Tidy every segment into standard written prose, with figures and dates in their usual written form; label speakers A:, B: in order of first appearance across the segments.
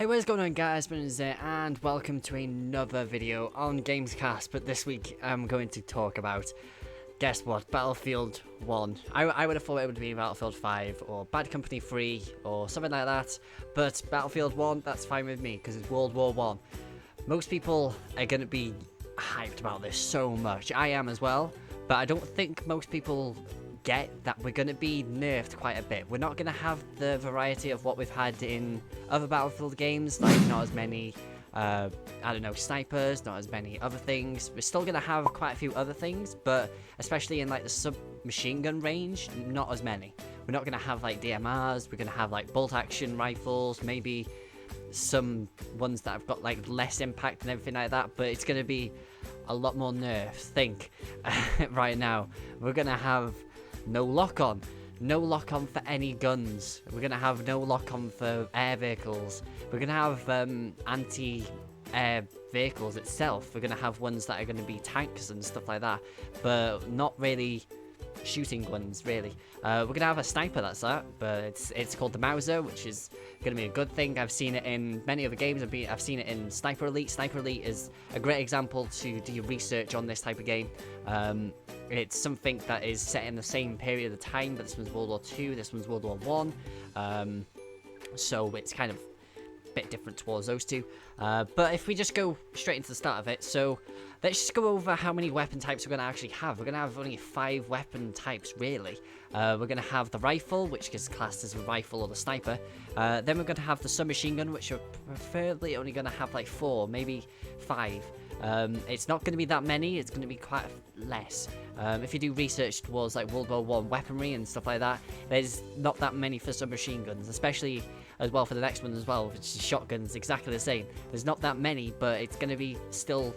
A: Hey, what is going on, guys? SpartanNJones here, and welcome to another video on GamesCast. But this week I'm going to talk about, guess what, Battlefield 1. I would have thought it would be Battlefield 5 or Bad Company 3 or something like that, but Battlefield 1, that's fine with me because it's World War 1. Most people are going to be hyped about this so much. I am as well, but I don't think most people get that we're going to be nerfed quite a bit. We're not going to have the variety of what we've had in other Battlefield games, like not as many, I don't know, snipers, not as many other things. We're still going to have quite a few other things, but especially in like the submachine gun range, not as many. We're not going to have like DMRs, we're going to have like bolt action rifles, maybe some ones that have got like less impact and everything like that, but it's going to be a lot more nerfs. Think right now, we're going to have no lock-on. No lock-on for any guns. We're going to have no lock-on for air vehicles. We're going to have anti-air vehicles itself. We're going to have ones that are going to be tanks and stuff like that, but not really shooting ones, really. We're going to have a sniper, that's that, but it's called the Mauser, which is going to be a good thing. I've seen it in many other games. I've seen it in Sniper Elite. Sniper Elite is a great example to do your research on this type of game. It's something that is set in the same period of time, but this one's World War II, this one's World War One. So it's kind of a bit different towards those two. But if we just go straight into the start of it, so let's just go over how many weapon types we're going to actually have. We're going to have only 5 weapon types, really. We're going to have the rifle, which is classed as a rifle or the sniper. Then we're going to have the submachine gun, which are preferably only going to have like 4, maybe 5. It's not going to be that many, it's going to be quite less. If you do research towards like World War One weaponry and stuff like that, there's not that many for submachine guns, especially as well for the next one as well, which is shotguns, exactly the same. There's not that many, but it's going to be still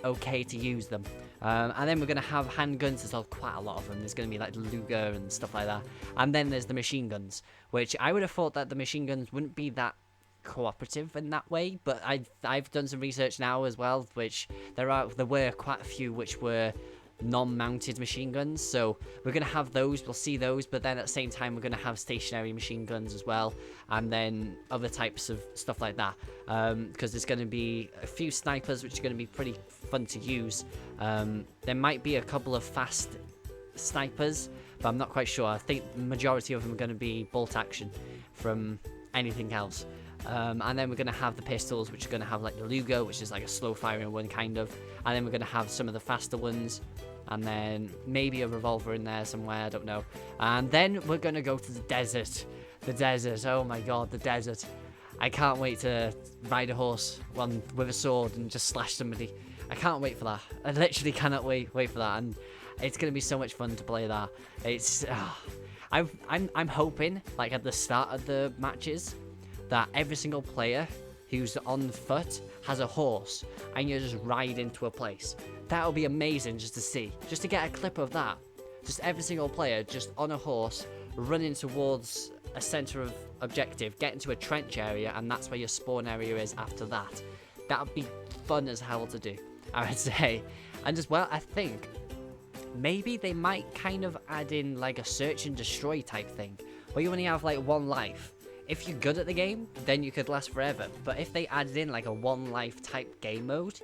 A: okay to use them. And then we're going to have handguns. There's quite a lot of them. There's going to be like the Luger and stuff like that. And then there's the machine guns, which I would have thought that the machine guns wouldn't be that cooperative in that way, but I've done some research now as well, which there were quite a few which were non-mounted machine guns, so we're going to have those, we'll see those, but then at the same time we're going to have stationary machine guns as well, and then other types of stuff like that, because there's going to be a few snipers which are going to be pretty fun to use. There might be a couple of fast snipers, but I'm not quite sure. I think the majority of them are going to be bolt action from anything else. And then we're going to have the pistols, which are going to have like the Luger, which is like a slow firing one kind of, and then we're going to have some of the faster ones, and then maybe a revolver in there somewhere, I don't know. And then we're going to go to the desert. The desert, oh my god, the desert. I can't wait to ride a horse with a sword and just slash somebody. I can't wait for that. I literally cannot wait for that, and it's going to be so much fun to play that. It's I'm hoping, like at the start of the matches, that every single player who's on foot has a horse and you just ride into a place. That would be amazing just to see. Just to get a clip of that. Just every single player just on a horse running towards a centre of objective, get into a trench area, and that's where your spawn area is after that. That would be fun as hell to do, I would say. And as well, I think maybe they might kind of add in like a search and destroy type thing, where you only have like 1 life. If you're good at the game, then you could last forever. But if they added in like a 1 life type game mode,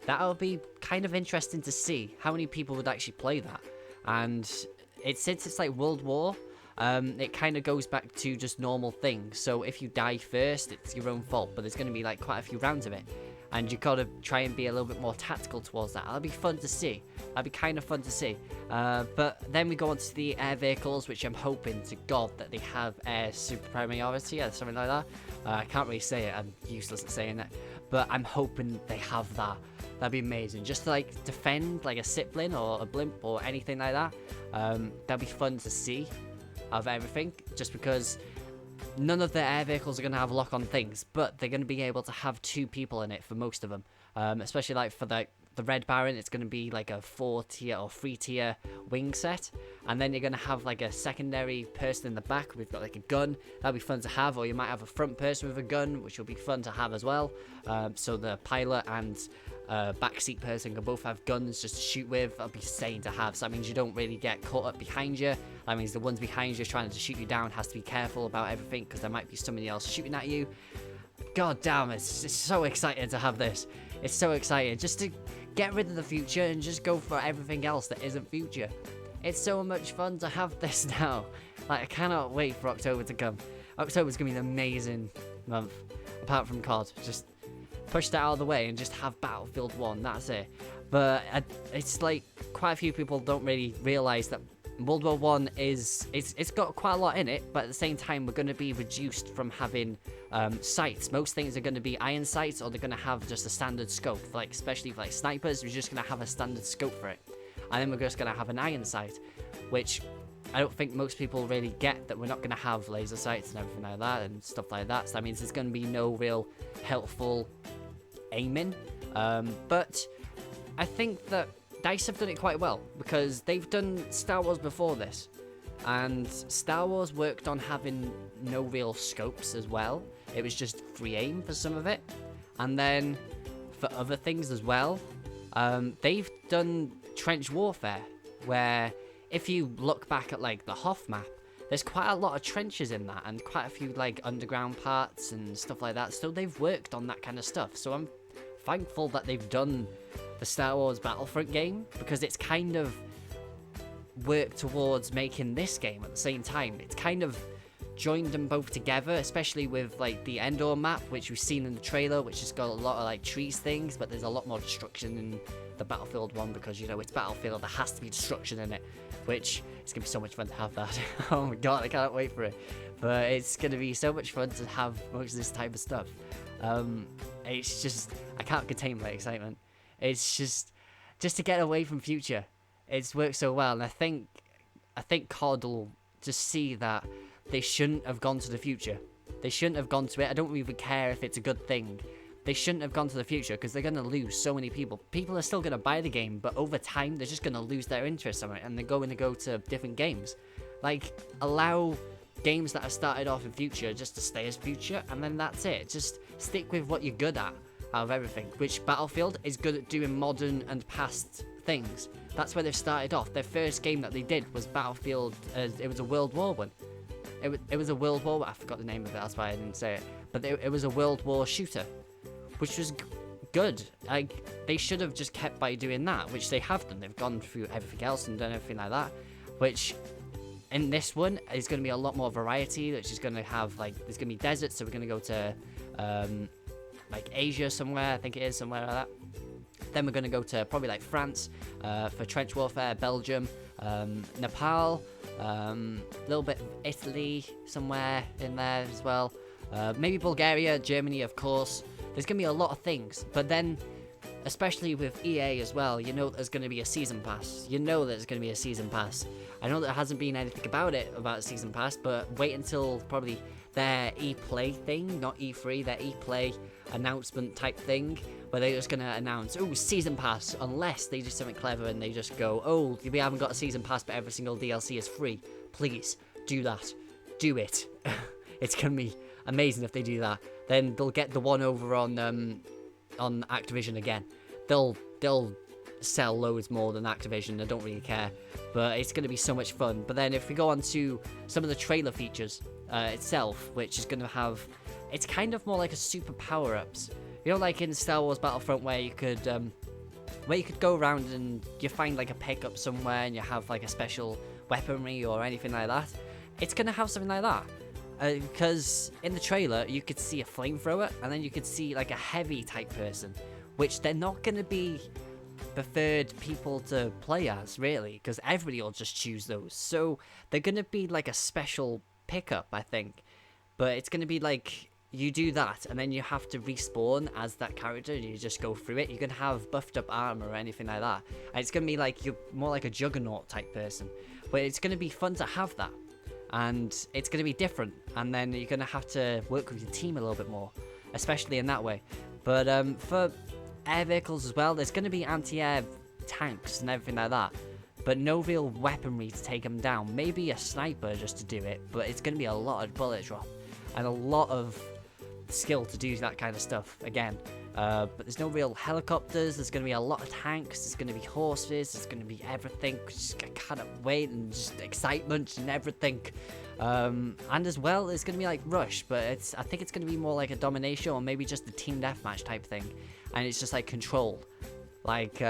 A: that would be kind of interesting to see how many people would actually play that. And since it's like World War, it kind of goes back to just normal things. So if you die first, it's your own fault, but there's going to be like quite a few rounds of it. And you got to try and be a little bit more tactical towards that. That'll be fun to see. That'd be kind of fun to see. But then we go on to the air vehicles, which I'm hoping to God that they have air superiority or something like that. I can't really say it. I'm useless at saying it. But I'm hoping they have that. That'd be amazing. Just to like defend like a Zeppelin or a blimp or anything like that. That'd be fun to see of everything. Just because none of the air vehicles are going to have lock-on things, but they're going to be able to have 2 people in it for most of them. Especially like for the Red Baron, it's going to be like a 4-tier or 3-tier wing set, and then you're going to have like a secondary person in the back. We've got like a gun. That'll be fun to have, or you might have a front person with a gun, which will be fun to have as well. So the pilot and backseat person can both have guns just to shoot with. That'll be insane to have. So that means you don't really get caught up behind you. That means the ones behind you trying to shoot you down has to be careful about everything, because there might be somebody else shooting at you. god damn, it's so exciting to have this. It's so exciting just to get rid of the future and just go for everything else that isn't future. It's so much fun to have this now. Like, I cannot wait for October to come. October's gonna be an amazing month. Apart from COD, just push that out of the way and just have Battlefield 1, that's it. But it's like, quite a few people don't really realise that World War 1 it's got quite a lot in it, but at the same time, we're going to be reduced from having sights. Most things are going to be iron sights, or they're going to have just a standard scope. Like, especially for like snipers, we're just going to have a standard scope for it. And then we're just going to have an iron sight, which I don't think most people really get, that we're not going to have laser sights and everything like that and stuff like that. So that means there's going to be no real helpful aiming. But I think that DICE have done it quite well, because they've done Star Wars before this, and Star Wars worked on having no real scopes as well. It was just free aim for some of it, and then for other things as well, they've done trench warfare, where if you look back at like the Hoth map, there's quite a lot of trenches in that, and quite a few like underground parts and stuff like that, so they've worked on that kind of stuff. So I'm thankful that they've done the Star Wars Battlefront game, because it's kind of worked towards making this game at the same time. It's kind of joined them both together, especially with like the Endor map, which we've seen in the trailer, which has got a lot of like trees things, but there's a lot more destruction in the Battlefield one, because you know it's Battlefield, there has to be destruction in it, which it's gonna be so much fun to have that. Oh my god, I can't wait for it. But it's gonna be so much fun to have most of this type of stuff. It's just, I can't contain my excitement. It's just to get away from future. It's worked so well, and I think COD will just see that they shouldn't have gone to the future. They shouldn't have gone to it. I don't even care if it's a good thing. They shouldn't have gone to the future, because they're going to lose so many people. People are still going to buy the game, but over time, they're just going to lose their interest on it, and they're going to go to different games. Like, allow games that are started off in future just to stay as future, and then that's it. Just stick with what you're good at out of everything, which Battlefield is good at doing modern and past things. That's where they've started off. Their first game that they did was Battlefield, it was a World War one. It was a World War, I forgot the name of it, that's why I didn't say it, but it was a World War shooter, which was good. Like, they should have just kept by doing that, which they have done. They've gone through everything else and done everything like that, which in this one is going to be a lot more variety, which is going to have, like, there's going to be deserts, so we're going to go to like Asia somewhere, I think it is, somewhere like that. Then we're going to go to probably like France for trench warfare, Belgium, Nepal, a little bit of Italy somewhere in there as well. Maybe Bulgaria, Germany, of course. There's going to be a lot of things. But then, especially with EA as well, you know there's going to be a season pass. You know there's going to be a season pass. I know there hasn't been anything about a season pass, but wait until probably their E-Play thing, not E3, their E-Play announcement type thing, where they're just going to announce, oh, season pass, unless they do something clever and they just go, oh, we haven't got a season pass, but every single DLC is free. Please, do that. Do it. It's going to be amazing if they do that. Then they'll get the one over on Activision again. They'll sell loads more than Activision, I don't really care. But it's going to be so much fun. But then if we go on to some of the trailer features itself, which is going to have, it's kind of more like a super power-ups. You know, like in Star Wars Battlefront, where you could go around and you find like a pickup somewhere and you have like a special weaponry or anything like that. It's going to have something like that. Because in the trailer, you could see a flamethrower, and then you could see like a heavy type person, which they're not going to be preferred people to play as, really, because everybody will just choose those. So they're going to be like a special pickup, I think. But it's going to be like, you do that, and then you have to respawn as that character, and you just go through it. You can have buffed up armor or anything like that. And it's going to be like, you're more like a Juggernaut type person. But it's going to be fun to have that. And it's going to be different, and then you're going to have to work with your team a little bit more, especially in that way. But for air vehicles as well, there's going to be anti-air tanks and everything like that, but no real weaponry to take them down. Maybe a sniper just to do it, but it's going to be a lot of bullet drop and a lot of skill to do that kind of stuff again. But there's no real helicopters. There's going to be a lot of tanks. There's going to be horses. There's going to be everything. Just, I cannot wait, and just excitement and everything. And as well, it's going to be like Rush, but I think it's going to be more like a domination or maybe just a team deathmatch type thing. And it's just like control. Like,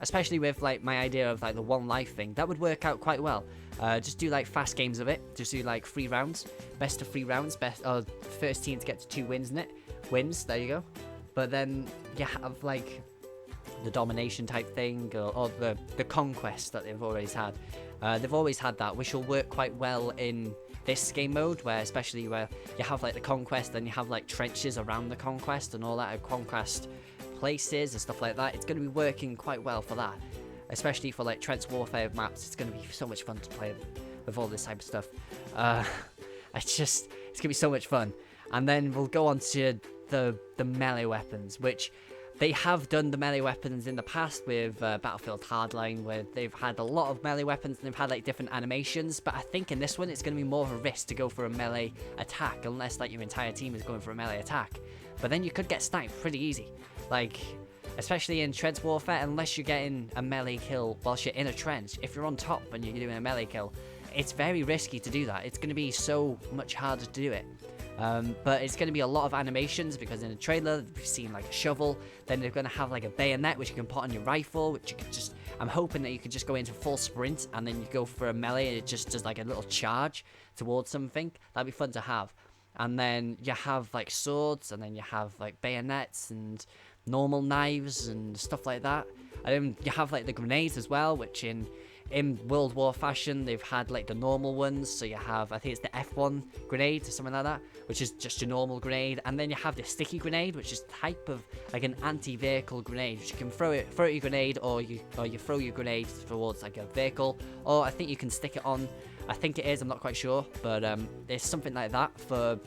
A: especially with like my idea of like the one life thing, that would work out quite well. Just do like fast games of it. Just do like 3 rounds, best of 3 rounds, first team to get to 2 wins in it. Wins, there you go. But then you have like the domination type thing or the conquest that they've always had. They've always had that, which will work quite well in this game mode, where especially where you have like the conquest, then you have like trenches around the conquest and all that, and conquest places and stuff like that. It's going to be working quite well for that, especially for like trench warfare maps. It's going to be so much fun to play with all this type of stuff. It's going to be so much fun. And then we'll go on to the melee weapons, which they have done the melee weapons in the past with Battlefield Hardline, where they've had a lot of melee weapons and they've had like different animations. But I think in this one it's going to be more of a risk to go for a melee attack, unless like your entire team is going for a melee attack. But then you could get sniped pretty easy, like especially in trench warfare. Unless you're getting a melee kill whilst you're in a trench, if you're on top and you're doing a melee kill, it's very risky to do that. It's going to be so much harder to do it. But it's going to be a lot of animations, because in the trailer we've seen like a shovel, then they're going to have like a bayonet which you can put on your rifle, which you can just, I'm hoping that you could just go into full sprint and then you go for a melee and it just does like a little charge towards something. That'd be fun to have. And then you have like swords, and then you have like bayonets and normal knives and stuff like that. And then you have like the grenades as well, which in World War fashion, they've had like the normal ones. So you have, I think it's the F1 grenade or something like that, which is just your normal grenade. And then you have the sticky grenade, which is type of like an anti-vehicle grenade, which you can throw your grenade, or you throw your grenade towards like a vehicle, or I think you can stick it on. I think it is, I'm not quite sure, but there's something like that for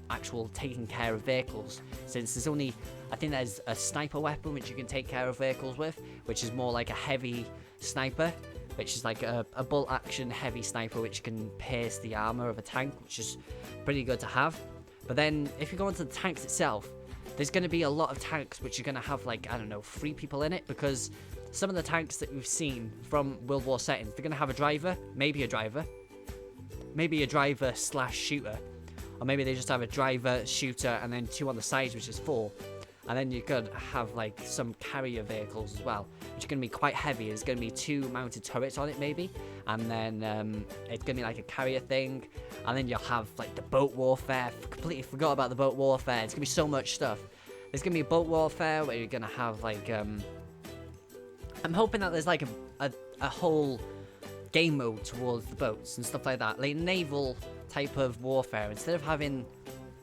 A: actual taking care of vehicles, since there's only, I think there's a sniper weapon which you can take care of vehicles with, which is more like a heavy sniper, which is like a bolt action heavy sniper which can pierce the armor of a tank, which is pretty good to have. But then if you go into the tanks itself, there's going to be a lot of tanks which are going to have like, I don't know, 3 people in it, because some of the tanks that we've seen from World War settings, they're going to have a driver slash shooter, or maybe they just have a driver, shooter, and then 2 on the sides, which is 4. And then you could have like some carrier vehicles as well, which are going to be quite heavy. There's going to be 2 mounted turrets on it maybe, and then it's going to be like a carrier thing. And then you'll have like the boat warfare. Completely forgot about the boat warfare. It's going to be so much stuff. There's going to be boat warfare where you're going to have like I'm hoping that there's like a whole game mode towards the boats and stuff like that, like naval type of warfare, instead of having,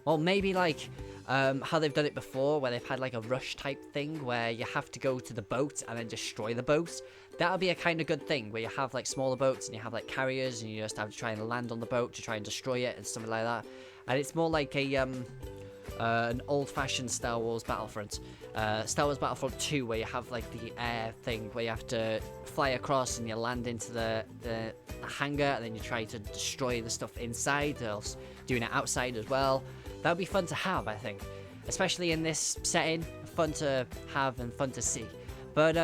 A: well, maybe like how they've done it before, where they've had like a rush type thing where you have to go to the boat and then destroy the boat. That would be a kind of good thing, where you have like smaller boats and you have like carriers and you just have to try and land on the boat to try and destroy it and something like that. And it's more like a an old-fashioned Star Wars Battlefront. Star Wars Battlefront 2, where you have like the air thing where you have to fly across and you land into the hangar, and then you try to destroy the stuff inside, or else doing it outside as well. That would be fun to have, I think, especially in this setting. Fun to have and fun to see. But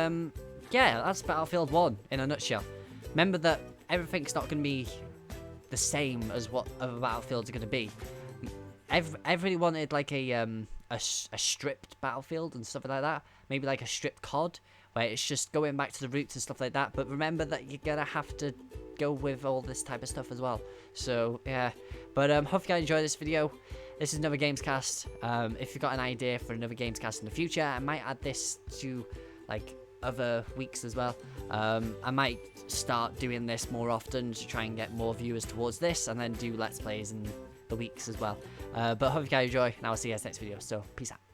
A: yeah, that's Battlefield 1 in a nutshell. Remember that everything's not going to be the same as what other Battlefields are going to be. Everybody wanted like a stripped Battlefield and stuff like that. Maybe like a stripped COD, where it's just going back to the roots and stuff like that. But remember that you're gonna have to go with all this type of stuff as well. So yeah, but hope you guys enjoyed this video. This is another GamesCast. If you've got an idea for another GamesCast in the future, I might add this to like other weeks as well. I might start doing this more often to try and get more viewers towards this, and then do Let's Plays in the weeks as well. But hope you guys enjoy, and I'll see you guys next video. So peace out.